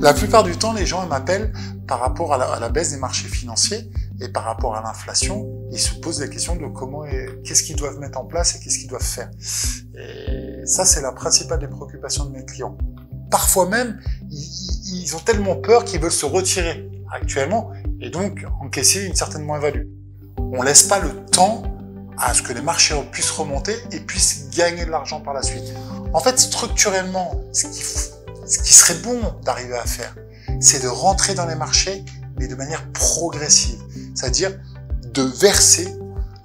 La plupart du temps, les gens m'appellent par rapport à la baisse des marchés financiers et par rapport à l'inflation. Ils se posent la question de qu'est-ce qu'ils doivent mettre en place et qu'est-ce qu'ils doivent faire. Et ça, c'est la principale des préoccupations de mes clients. Parfois même, ils ont tellement peur qu'ils veulent se retirer actuellement et donc encaisser une certaine moins-value. On laisse pas le temps à ce que les marchés puissent remonter et puissent gagner de l'argent par la suite. En fait, structurellement, ce qui serait bon d'arriver à faire, c'est de rentrer dans les marchés, mais de manière progressive. C'est-à-dire de verser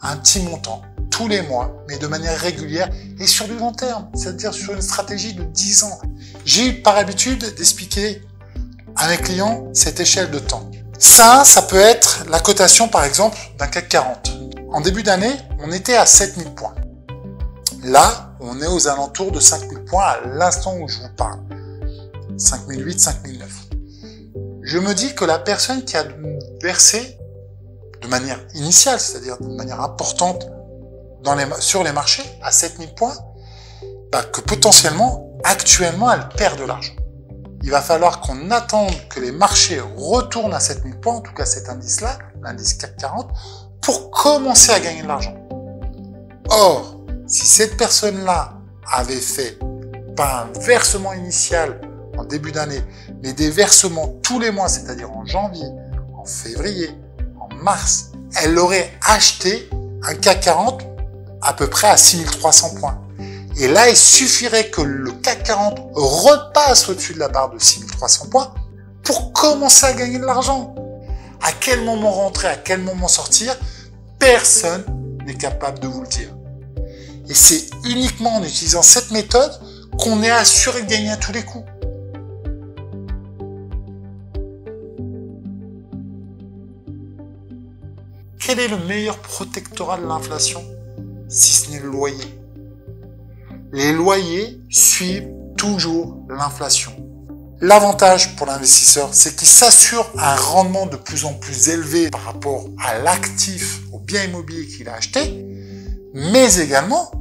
un petit montant tous les mois, mais de manière régulière et sur du long terme, c'est-à-dire sur une stratégie de 10 ans. J'ai eu par habitude d'expliquer à mes clients cette échelle de temps. Ça peut être la cotation, par exemple, d'un CAC 40. En début d'année, on était à 7000 points. Là, on est aux alentours de 5000 points à l'instant où je vous parle. 5008, 5009. Je me dis que la personne qui a versé de manière initiale, c'est-à-dire de manière importante sur les marchés à 7000 points, que potentiellement, actuellement, elle perd de l'argent. Il va falloir qu'on attende que les marchés retournent à 7000 points, en tout cas cet indice-là, l'indice CAC 40, pour commencer à gagner de l'argent. Or, si cette personne-là avait fait pas un versement initial en début d'année, mais des versements tous les mois, c'est-à-dire en janvier, en février, en mars, elle aurait acheté un CAC 40 à peu près à 6300 points. Et là, il suffirait que le CAC 40 repasse au-dessus de la barre de 6300 points pour commencer à gagner de l'argent. À quel moment rentrer, à quel moment sortir, personne n'est capable de vous le dire. Et c'est uniquement en utilisant cette méthode qu'on est assuré de gagner à tous les coups. Quel est le meilleur protectorat de l'inflation, si ce n'est le loyer? Les loyers suivent toujours l'inflation. L'avantage pour l'investisseur, c'est qu'il s'assure un rendement de plus en plus élevé par rapport à l'actif, au bien immobilier qu'il a acheté, mais également,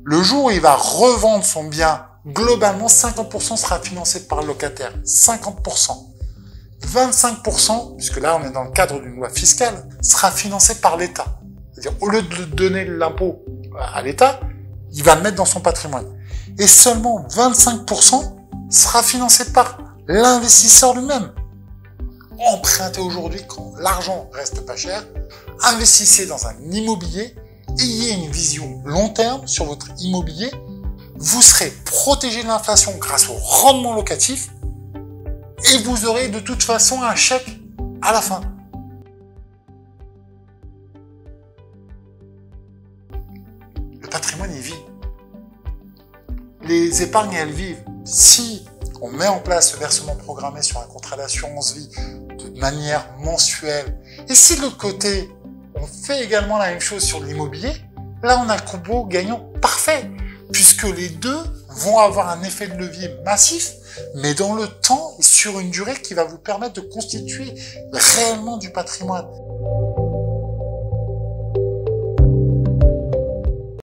le jour où il va revendre son bien, globalement, 50% sera financé par le locataire. 50%. 25%, puisque là on est dans le cadre d'une loi fiscale, sera financé par l'État. C'est-à-dire, au lieu de donner l'impôt à l'État, il va le mettre dans son patrimoine. Et seulement 25% sera financé par l'investisseur lui-même. Empruntez aujourd'hui quand l'argent reste pas cher, investissez dans un immobilier, ayez une vision long terme sur votre immobilier, vous serez protégé de l'inflation grâce au rendement locatif et vous aurez de toute façon un chèque à la fin. Le patrimoine, il vit. Les épargnes, elles vivent. Si on met en place ce versement programmé sur un contrat d'assurance vie de manière mensuelle, et si de l'autre côté, on fait également la même chose sur l'immobilier, là on a le combo gagnant parfait, puisque les deux vont avoir un effet de levier massif, mais dans le temps et sur une durée qui va vous permettre de constituer réellement du patrimoine.